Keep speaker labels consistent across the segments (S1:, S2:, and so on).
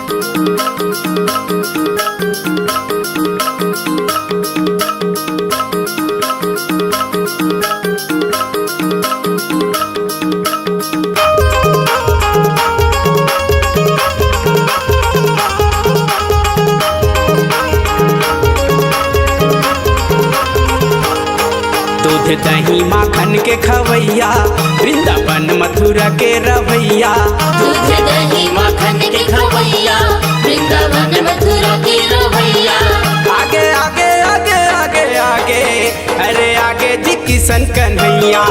S1: दूध दही माखन के खवैया, वृंदावन मथुरा के रवैया।
S2: दूध दही माखन के खवैया, वृंदावन मथुरा के रवैया।
S1: आगे आगे आगे आगे आगे, अरे आगे जी किशन कन्हैया।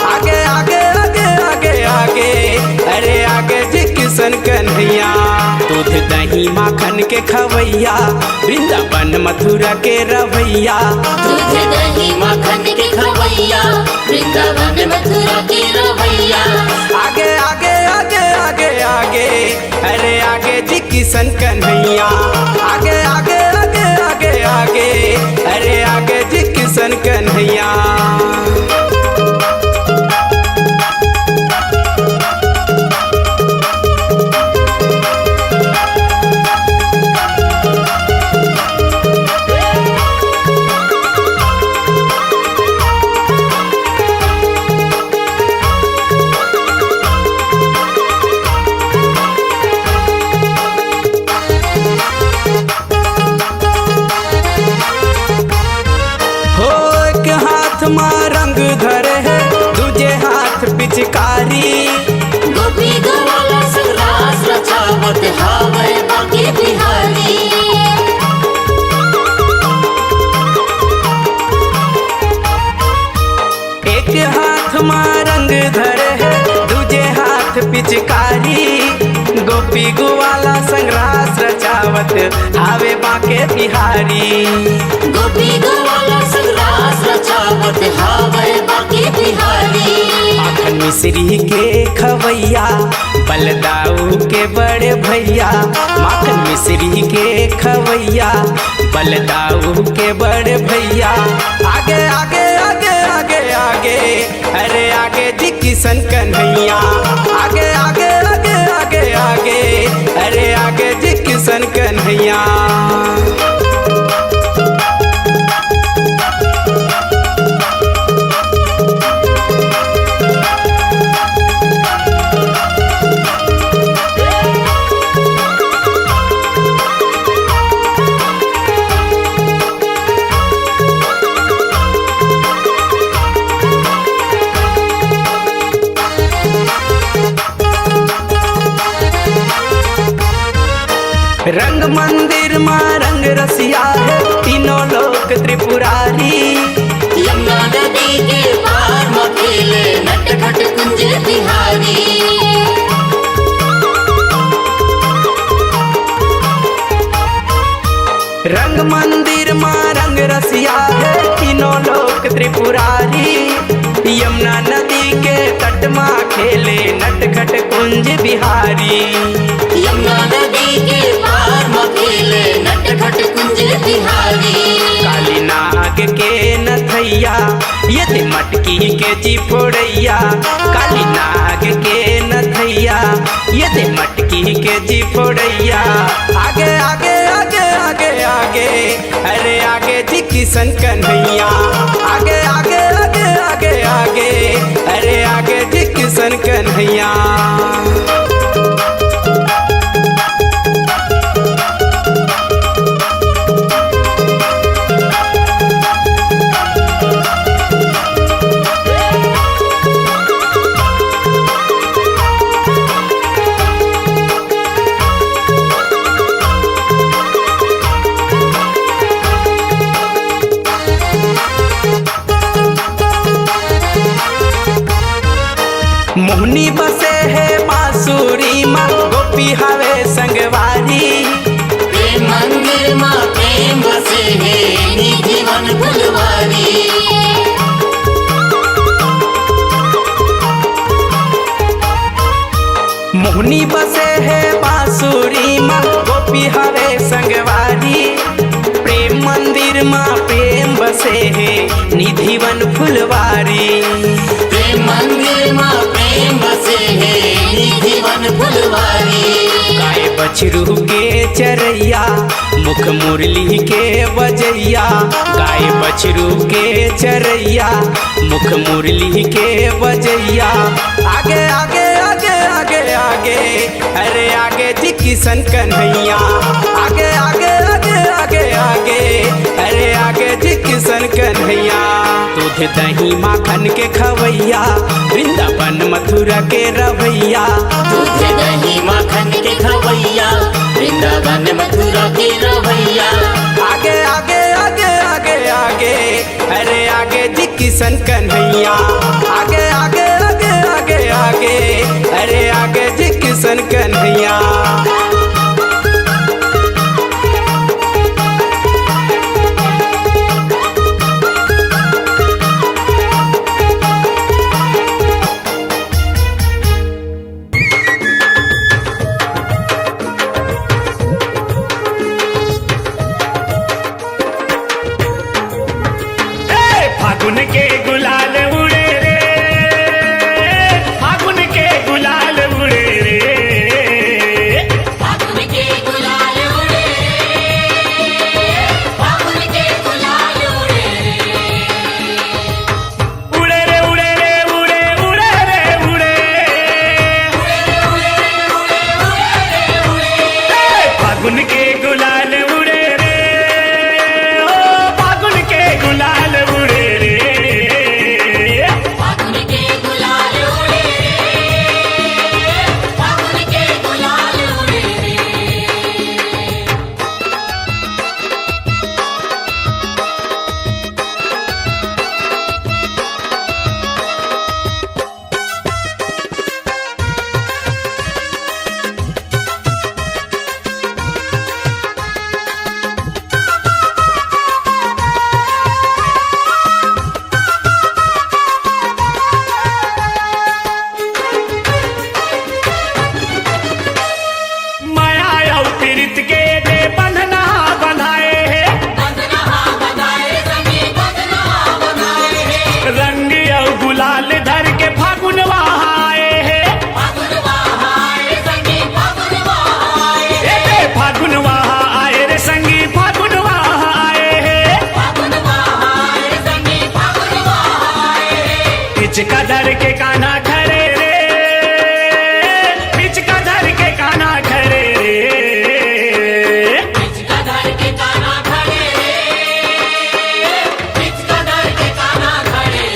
S1: आगे आगे आगे आगे आगे, अरे आगे जी किशन कन्हैया। दूध दही माखन के खवैया, वृंदावन मथुरा के रवैया।
S2: दूध दही माखन के खवैया, वृंदावन मथुरा के रवैया।
S1: आगे आगे आगे आगे आगे, अरे आगे जी किशन कन्हैया। आगे आगे आगे आगे आगे, अरे आगे जी किशन कन्हैया। रंग धरे है, दूजे हाथ पिचकारी।
S2: गोपी गवाला संग्रास रचावत हावे बाके बिहारी।
S1: एक हाथ माँ रंग धरे है, दूजे हाथ पिचकारी। गोपी गुवाला संग्रास रचावत हावे बाके बिहारी।
S2: गोपी गवाला संग्रास रचावत हावे बाके बिहारी।
S1: माखन मिश्री के खवैया, बलदाऊ के बड़े भैया। माखन मिश्री के खवैया, बलदाऊ के बड़े भैया। आगे आगे आगे आगे आगे, अरे आगे जी किशन कन्हैया। आगे आगे आगे आगे आगे, अरे आगे जी किशन कन्हैया। रंग मंदिर माँ रंग रसिया है, तीनों लोक त्रिपुरारी।
S2: यमुना नदी के पार मखेले नटखट कुंज बिहारी।
S1: रंग मंदिर माँ रंग रसिया है, तीनों लोक त्रिपुरारी। यमुना नदी के तट माँ खेले नटखट कुंज बिहारी।
S2: यमुना नदी के पार मखेले नटखट कुंज बिहारी।
S1: काली नाग के नथैया, यदि मटकी के जी फोड़ैया। काली नाग के नथैया, यदि मटकी के जी फोड़ैया। आगे आगे आगे आगे आगे, अरे आगे जी किशन कन्हैया। आगे आगे आगे आगे आगे, अरे आगे जी किशन कन्हैया। मोहनी बसे है बांसुरी माँ, गोपी हवे संगवारी।
S2: प्रेम मंदिर माँ प्रेम बसे है, निधिवन फुलवारी।
S1: मोहनी बसे है बांसुरी माँ, गोपी हवे संगवारी। प्रेम मंदिर माँ प्रेम बसे है, निधिवन फुलवारी।
S2: प्रेम मंदिर माँ प्रेम बसे है, निधिवन फुलवारी।
S1: गाय बछरू के चरैया मुख मुरली के बजैया गाय बछरू के चरैया मुख मुरली के बजैया आगे आगे आगे आगे आगे अरे आगे जी किशन कन्हैया आगे आगे आगे आगे आगे अरे आगे जी किशन कन्हैया दूध दही माखन के खवैया वृंदावन मथुरा के रवैया
S2: दूध दही माखन के खवैया वृंदावन मथुरा के रवैया
S1: आगे आगे आगे आगे आगे अरे आगे जी किशन कन्हैया आगे आगे आगे आगे आगे अरे आगे जी किशन कन्हैया
S3: फागुन के गुलाल उड़े रे फागुन के गुलाल उड़े रे
S2: फागुन के गुलाल उड़े फागुन के गुलाल उड़े
S3: उड़े रे उड़े रे उड़े उड़े रे उड़े फागुन के गुलाल उड़े रे ओ फागुन के गुलाल उड़े
S2: फागुन के गुलाल उड़े फागुन के गुलाल उड़े
S3: माया और पीड़ित के दे बंधना बंधाए है
S2: बंधना बनाए संगी बंधना बनाए
S3: रंग और गुलाल धर के फागुन आए है
S2: फागुन बहाए संगी फागुन बहाए
S3: फागुन आए रे संगी फागुन आए है
S2: फागुन बहाए संगी फागुन बहाए
S3: पिचका धर के कान्हा खरे रे पिचका धर के कान्हा खरे रे
S2: पिचका धर के काना खड़े पिचका धर के काना खड़े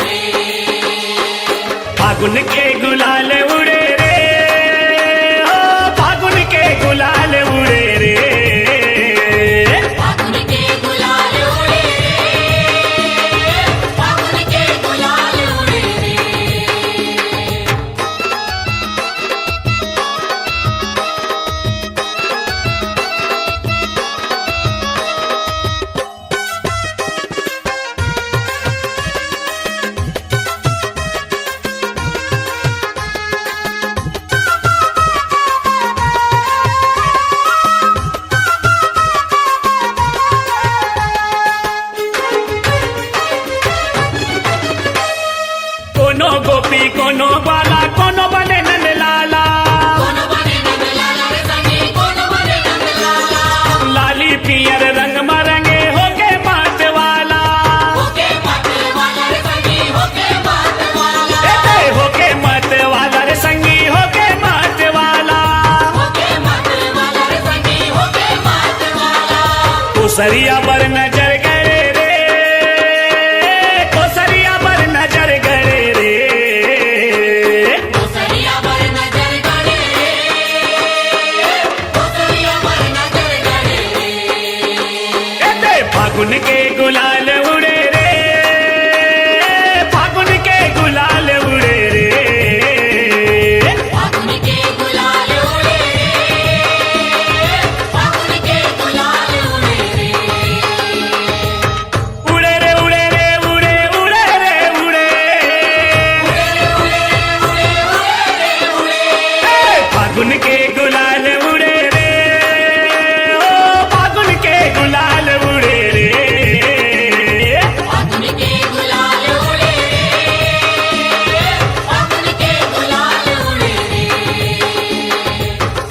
S3: फागुन के गुलाल उड़े रे ओ फागुन के गुलाल उड़े रे
S2: फागुन के गुलाल उड़े फागुन के गुलाल उड़े
S3: कोनो गोपी कोनो बाला कोनो बने नंद लाला
S2: कोनो बने नंद लाला रे संगी कोनो बने नंद लाला
S3: लाली पियर रंग मरंगे होके मात वाला
S2: होके मत वाला रे संगी होके मत वाला
S3: होके मत वाला रे संगी होके मत वाला
S2: होके मत वाला रे संगी होके मत वाला
S3: कोसरिया पर नजर गए रे कोसरिया पर नजर गए रे
S2: कोसरिया पर नजर गड़े कोसरिया पर नजर गड़े
S3: फागुन के गुलाल उड़े रे फागुन के गुलाल उड़े रे
S2: फागुन के गुलाल उड़े फागुन के गुलाल उड़े
S3: उड़े रे उड़े रे उड़े उड़े रे उड़े फागुन के गुलाल उड़े रे ओ फागुन के गुलाल उड़े रे
S2: फागुन के गुलाल उड़े फागुन के गुलाल उड़े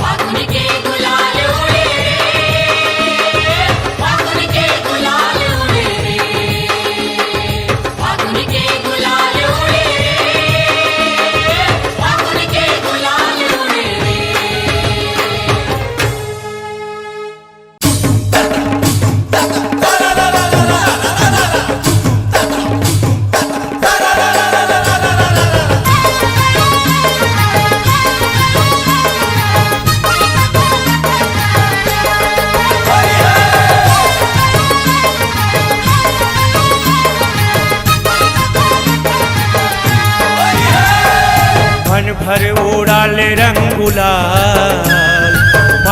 S2: फागुन के गुलाल उड़े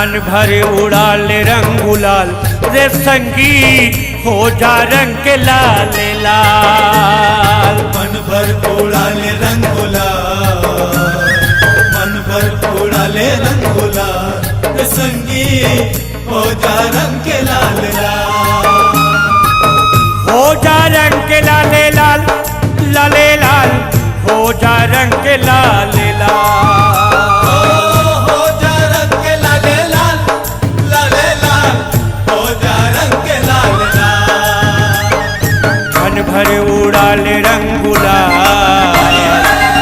S3: मन भर उड़ाल रंग गुलाल रे संगी हो जा रंग के लाल लाल।
S4: मन भर उड़ाले रंग गुलाल, मन भर उड़ाले रंग गुलाल, संगी हो जा रंग के लाल लाल।
S3: हो जा रंग के लाल लाल लाले लाल, हो जा रंग के लाल लाल।
S4: हो जा रंग के लाले लाल, लाले लाल, हो जा रंग के लाल लाल।
S3: मन भर उड़ाल रंग गुलाल,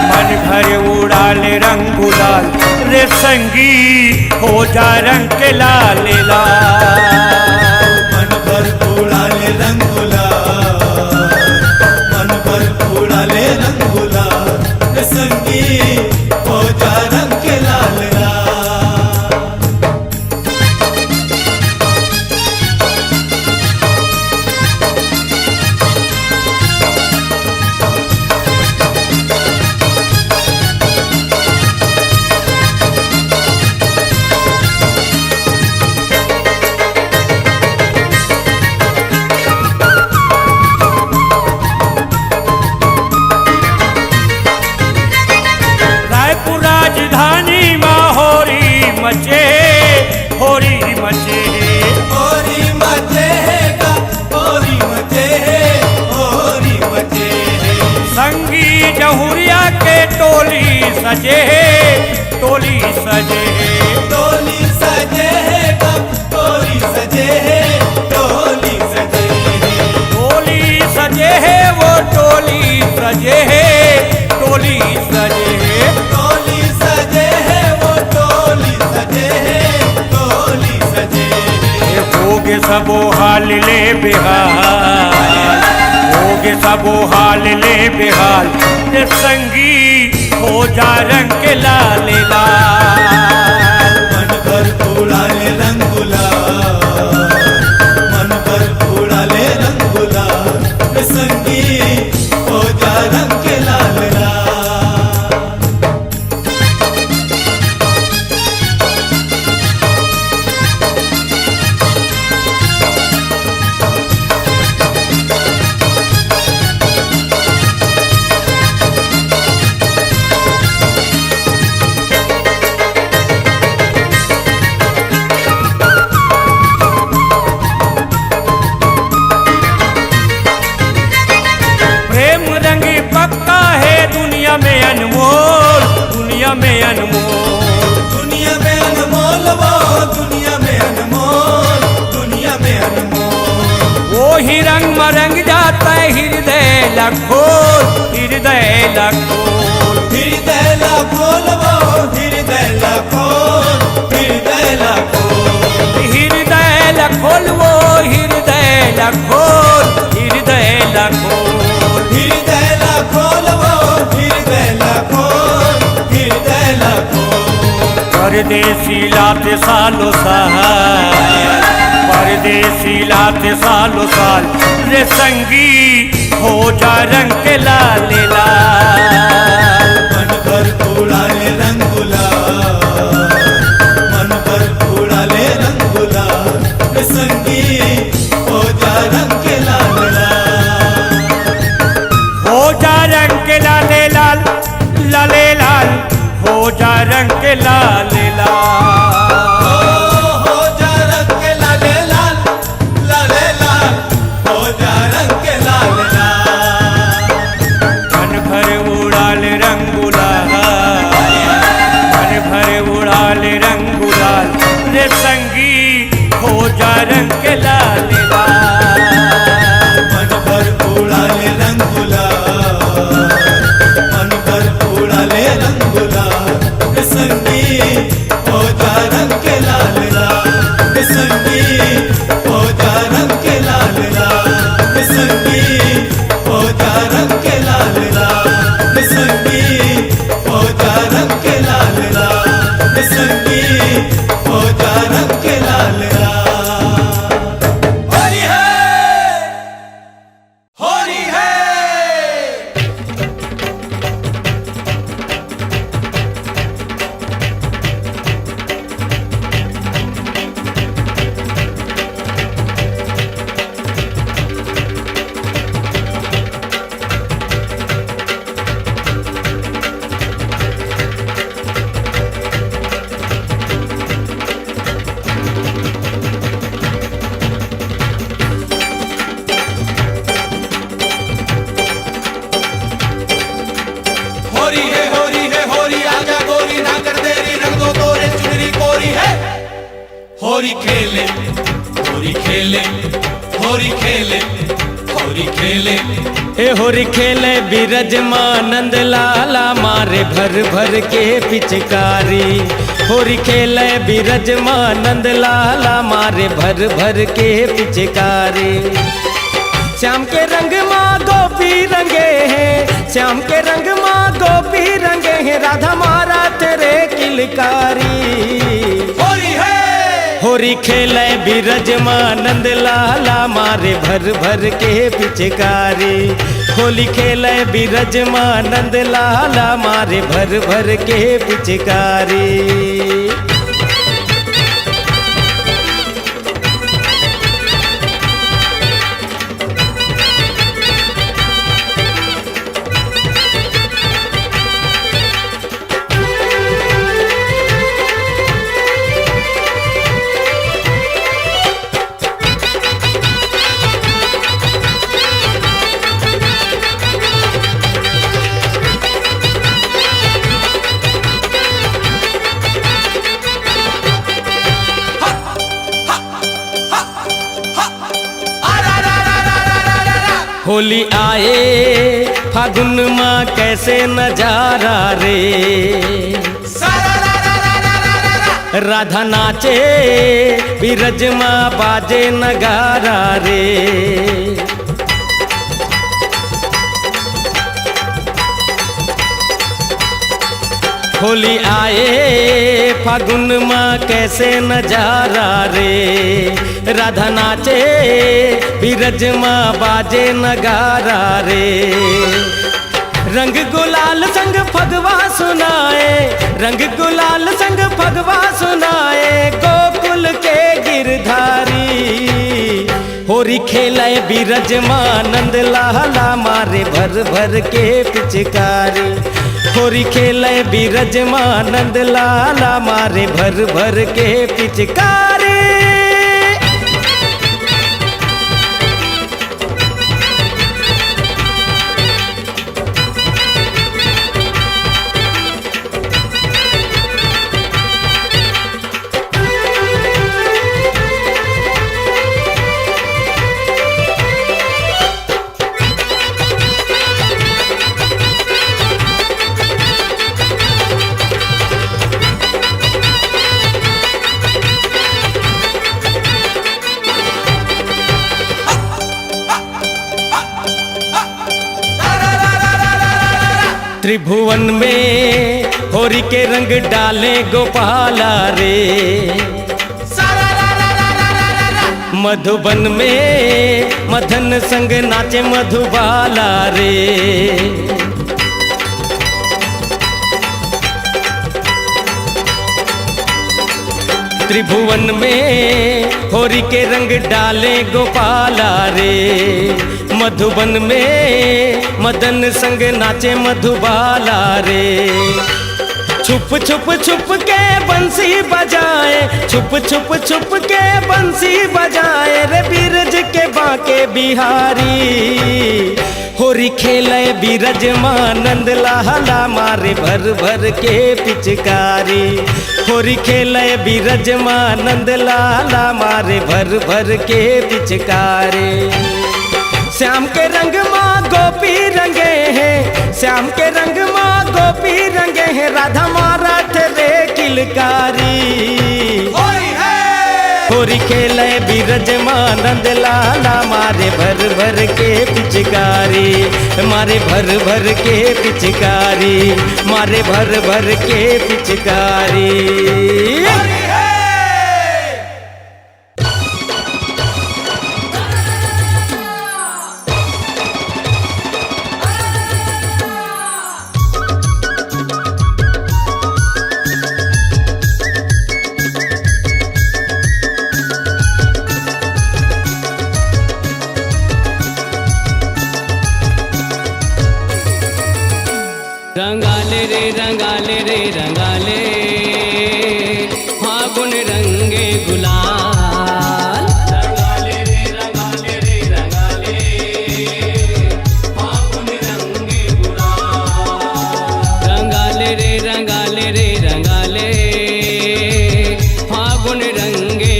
S3: मन भर उड़ाल रंग गुलाल रे संगी हो जा रंग के लाल लाल।
S4: मन भर उड़ाले रंग गुलाल, मन भर उड़ाले रंग गुलाल, संगी हो जा रंग के लाल लाल।
S3: रायपुर राजधानी माँ होरी मचे, होरी मचे।
S4: होरी मचे गा, होरी मचे, होरी मचे।
S3: संगी जहुरिया के टोली सजे, टोली सजे।
S4: टोली सजे गा, टोली सजे, टोली सजे।
S3: टोली सजे है वो टोली सजे है, टोली सजे है।
S4: टोली सजे है वो टोली सजे है, टोली सजे है।
S3: होगे सबो हाल ले बेहाल, होगे सबो हाल ले बेहाल रे संगी हो जा रंग के लाल लाल।
S4: मन भर उड़ाले रंग गुलाल, मन भर उड़ाले रंग गुलाल, संगी हो जा रंग के लाल लाल।
S3: प्रेम रंग पक्का है दुनिया में अनमोल, दुनिया में अनमोल।
S4: दुनिया में अनमोल वो, दुनिया में अनमोल, दुनिया में अनमोल।
S3: वो ही रंग मरंग जाता है हृदय लखोल, हृदय लखोल।
S4: हृदय लखोल वो, हृदय लखोल, हृदय लखोल।
S3: हृदय लखोल वो हृदय लखोल, हृदय लखोल।
S4: हृदय लखोल वो, हृदय लखोल, हृदय लखोल।
S3: परदेसी लाते सालो साल, परदेसी लाते सालो साल रे संगी हो जा रंग के लाल लाल।
S4: मन भर उड़ाले रंग गुलाल, मन भर उड़ाले रंग गुलाल, संगी हो जा रंग के लाल लाल।
S3: हो जा रंग के लाल लाल लाले लाल, हो जा रंग के लाल लाल।
S4: हो जा रंग के लाले लाल, लाले लाल, हो जा रंग के लाल लाल।
S3: मन भर उड़ाल रंग गुलाल, मन भर
S4: होरी खेले होरी खेले होरी खेले होरी खेले
S3: ए होरी खेले बिरजमानंद लाला मारे भर भर के पिचकारी। होरी खेले बिरजमानंद लाला मारे भर भर के पिचकारी। श्याम के रंग माँ गोपी रंगे हैं, श्याम के रंग माँ गोपी रंगे हैं, राधा मारा तेरे किलकारी।
S4: होरी है
S3: होरी खेले बिरजमानंद लाला मारे भर भर के पिचकारी। होली खेले बिरजमानंद लाला मारे भर भर के पिचकारी। होली आए फागुन माँ कैसे नजारा रे। राधा नाचे बिरज माँ बाजे नगारा रे। होली आए फागुन माँ कैसे नजारा रे। राधा नाचे बिरज माँ बाजे नगारा रे। रंग गुलाल संग फगवा सुनाए, रंग गुलाल संग फगवा सुनाए, गोकुल के गिरधारी। होरी खेले बिरजमानंद लाला मारे भर भर के पिचकारी। होरी खेले बिरजमानंद लाला मारे भर भर के पिचकारी। त्रिभुवन में होरी के रंग डाले गोपाला रे। मधुबन में मदन संग नाचे मधुबाला रे। त्रिभुवन में होरी के रंग डाले गोपाला रे। मधुबन में मदन संग नाचे मधुबाला रे। छुप छुप छुप के बंसी बजाए, छुप छुप छुप के बंसी बजाए रे बिरज के बाके बिहारी। होरी खेले बिरजमानंद लाला मारे भर भर के पिचकारी। होरी खेले बिरजमानंद लाला मारे भर भर के पिचकारी। श्याम के रंग माँ गोपी रंगे हैं, श्याम के रंग माँ गोपी रंगे हैं, राधा मारा तेरे किलकारी। होरी खेले बिरजमानंद लाला मारे भर भर के पिचकारी। मारे भर भर के पिचकारी, मारे भर भर के पिचकारी।
S5: रंगाले रे रंगाले रे रंगाले फागुन रंगे गुलाल। रंगाले रे रंगाले रे रंगाले फागुन रंगे गुलाल। रंगाले रे रंगाले रे रंगाले फागुन रंगे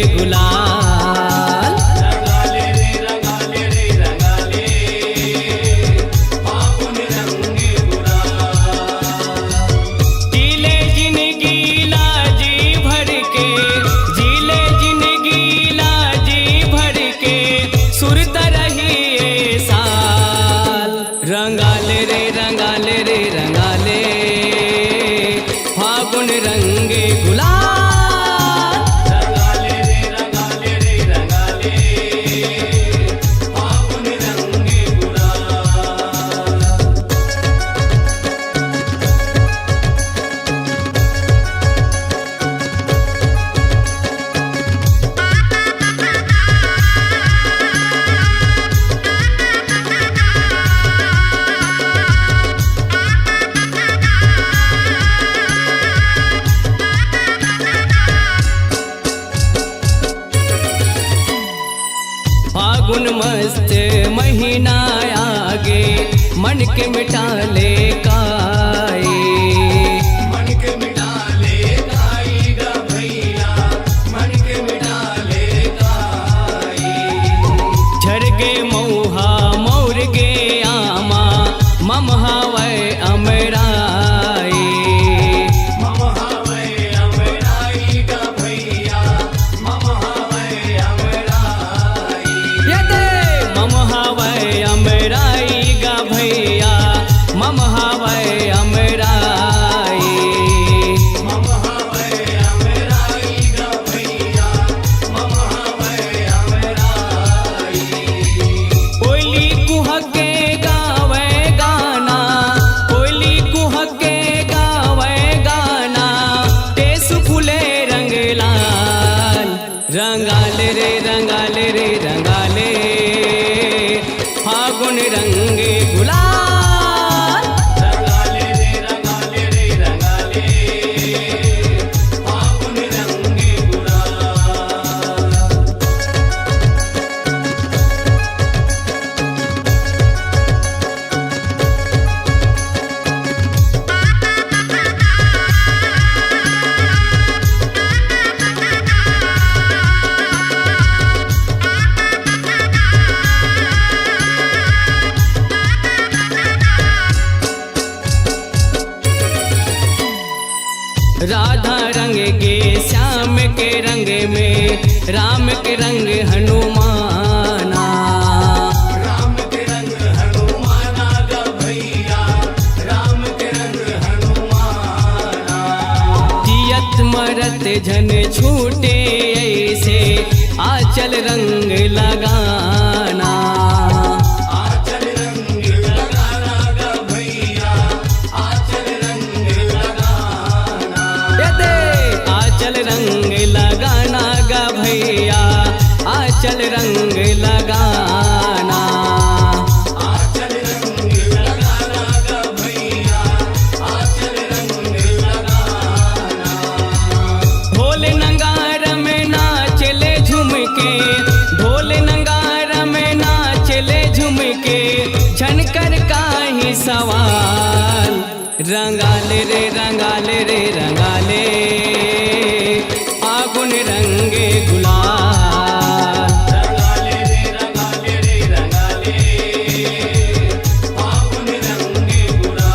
S5: फागुन मस्त महीना आगे मन के मिटा ले काई।
S4: मन के मिटा ले काई गा भैया, मन के मिटा ले काई।
S5: झर गे मऊहा मोर गे आमा मम हवै अमराई।
S4: मम हवै अमराई गा भैया, मम हवै अमराई।
S5: यदे मम हवै अमराई गा भैया मम हवै अमराई।
S4: मम हवै अमराई गा भैया, मम हवै अमराई।
S5: कोयली कुहके गावे गाना, कोयली कुहके गावे गाना, टेसु फुले रंग लाल। रंगाले रे रंगाले रे रंगाले फागुन रंगे गुलाल।
S4: रंगाले रे रंगाले रे रंगाले, फागुन रंगे गुलाल।
S5: राधा रंग के श्याम के रंग में राम के रंग हनुमाना।
S4: राम के रंग हनुमाना गा भैया, राम के रंग हनुमाना।
S5: जियत मरत झन छूटे ऐसे आचल रंग लगाना।
S4: आचल रंग लगाना गा भैया, आचल रंग लगाना।
S5: यदे आचल रंग लगाना गा भैया आचल रंग लगाना।
S4: आचल रंग लगाना गा भैया, आचल रंग लगाना।
S5: ढोल नगार में नाचले झुमके, ढोल नगार में नाचले झुमके, झनकर काही सवाल। रंगाले रे रंगाले रे रंगाले फागुन रंगे गुलाल।
S4: रंगाले रे रंगाले रे रंगाले, फागुन रंगे गुलाल।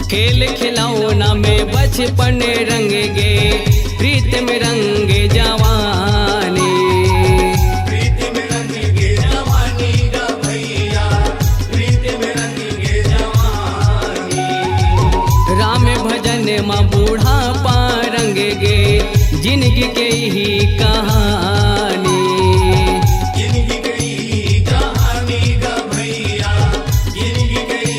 S5: खेल खिलौना में बचपन रंग गे, प्रीत में रंग जवानी।
S4: प्रीति में रंग गे जवानी गा भैया, प्रीति में रंग गे जवानी।
S5: राम भजन माँ बूढ़ा पा रंग गे, जिंदगी के ही कहानी।
S4: जिंदगी गई कहानी गा भैया, जिंदगी गई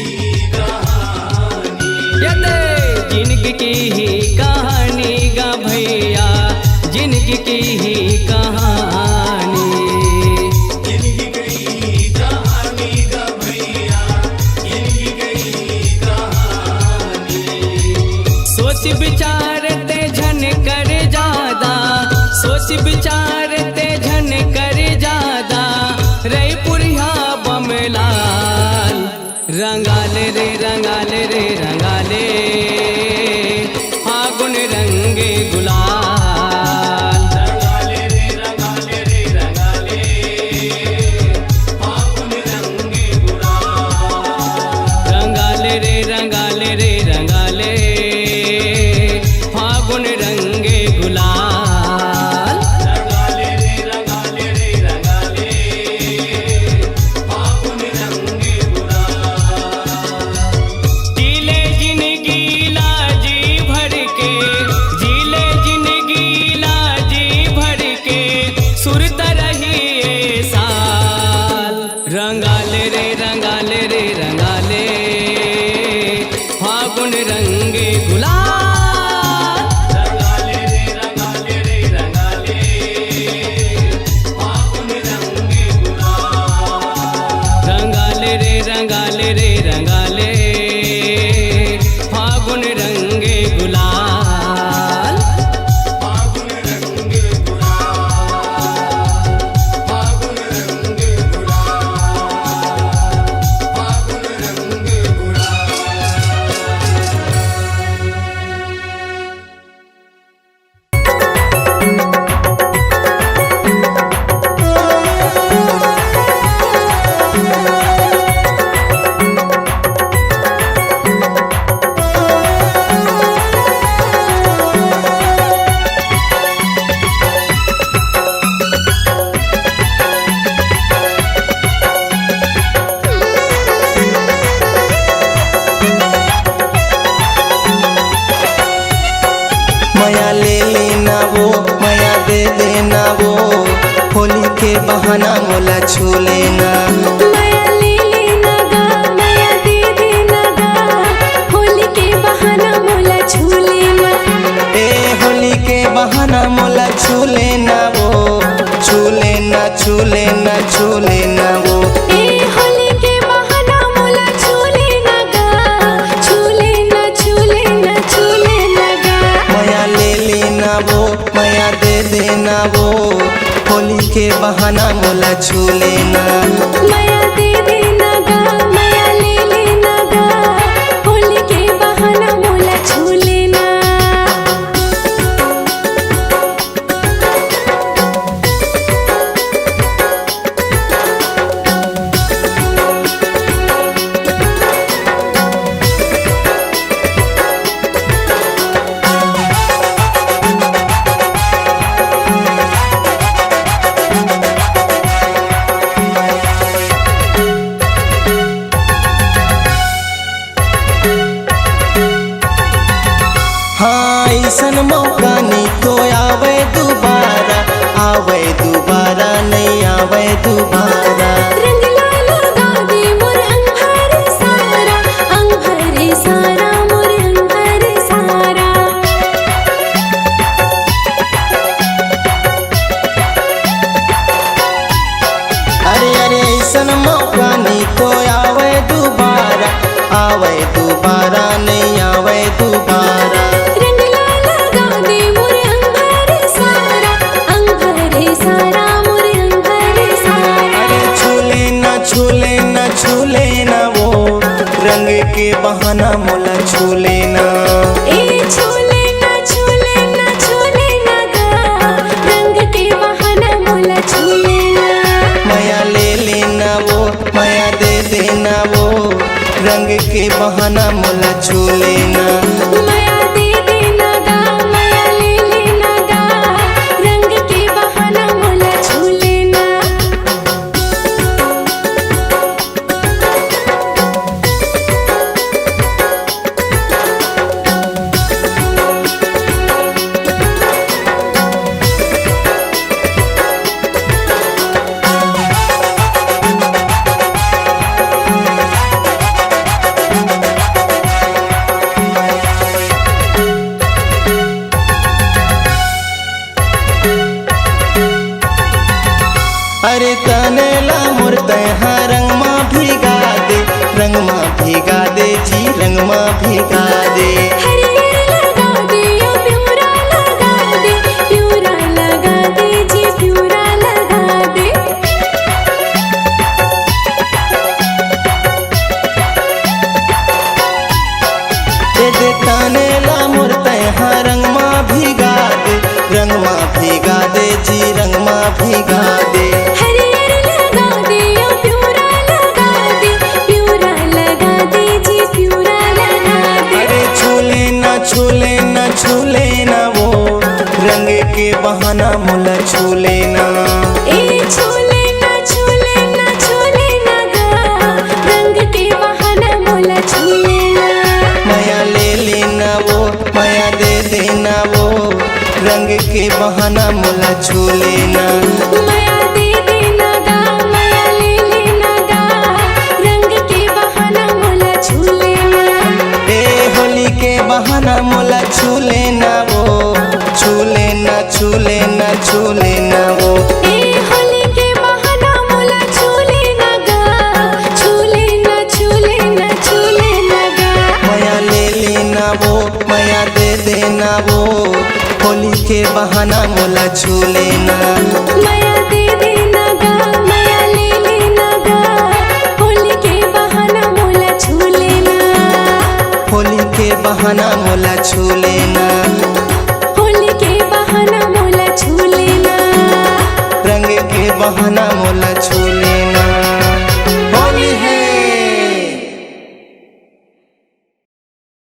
S4: कहानी।
S5: यदे जिंदगी की ही कहानी गा भैया जिंदगी की ही कहानी।
S4: जिंदगी गई कहानी गा भैया, जिंदगी गई कहानी।
S5: सोच विचारते झन कर जादा, सोच विचारते झन कर जादा, रे पुरिया बमलाल। रंगाले रे रंगाले रे रंगाले फागुन रंगे गुलाल।
S4: रंगाले रे रंगाले रे रंगाले, फागुन रंगे गुलाल।
S5: रंगाले रे रंगाले रे रंगाले फागुन रंगे गुलाल।
S4: रंगाले रे रंगाले रे रंगाले,
S5: रंगे गुलाल
S4: रंगाले रे रंगाले रे रंगाले फागुन रंगे गुलाल
S5: रंगाले रे रंगाले रे रंगाले फागुन रंगे गुलाल
S4: फागुन रंगे गुलाल फागुन रंगे गुलाल फागुन रंगे
S6: माया ले लेना वो माया दे देना वो होली के बहाना मोला छू लेना
S7: माया ले लेना गा माया दे देना गा होली के बहाना मोला छू लेना
S6: ए होली के बहाना मोला छू लेना वो छू लेना छू लेना छू लेना वो
S7: ए होली के बहाना मोला छू लेना गा छू लेना छू लेना छू लेना गा
S6: माया ले लेना वो माया दे देना वो होली के बहाना मोला छू लेना
S7: माया दे देना गा माया ले लेना गा होली के बहाना मोला छू लेना
S6: हाँ ऐसन मौका नहीं तो आवे दोबारा नहीं आवे दोबारा
S7: रंग लाल गा दे मोर अंग भरे सारा मोर अंग भरे सारा
S6: अरे अरे ऐसन मौका नहीं तो आवे दोबारा नहीं आवे दोबारा
S7: रंग लाल गा दे मोर अंग भरे सारा मोर अंग भरे सारा
S6: अरे छू लेना वो रंग के बहाना मोला छू लेना
S7: ए छू लेना गा रंग के बहाना मोला छू लेना
S6: माया ले लेना वो माया दे देना वो रंग के बहाना मोला छू लेना
S7: माया दे देना गा माया ले लेना गा रंग के बहाना मोला छू लेना
S6: अरे तनेला मुर्ते हाँ रंग माँ भिगा दे जी रंग माँ भिगा दे
S7: हरियर लगा दे या प्यूरा लगा दे जी प्यूरा लगा दे
S6: दे तनेला मुर्ते हाँ रंग माँ भिगा दे जी रंग माँ भिगा दे
S7: हरियर लगा दे या प्यूरा लगा दे जी प्यूरा लगा दे
S6: अरे छू लेना वो रंग के बहाना मोला छू लेना
S7: ए छू लेना गा रंग के बहाना मोला छू लेना
S6: माया ले लेना वो माया दे देना वो रंग के बहाना मोला छू लेना
S7: माया दे देना गा माया ले लेना गा रंग के बहाना मोला छू लेना
S6: ए होली बहाना मोला छूले ना।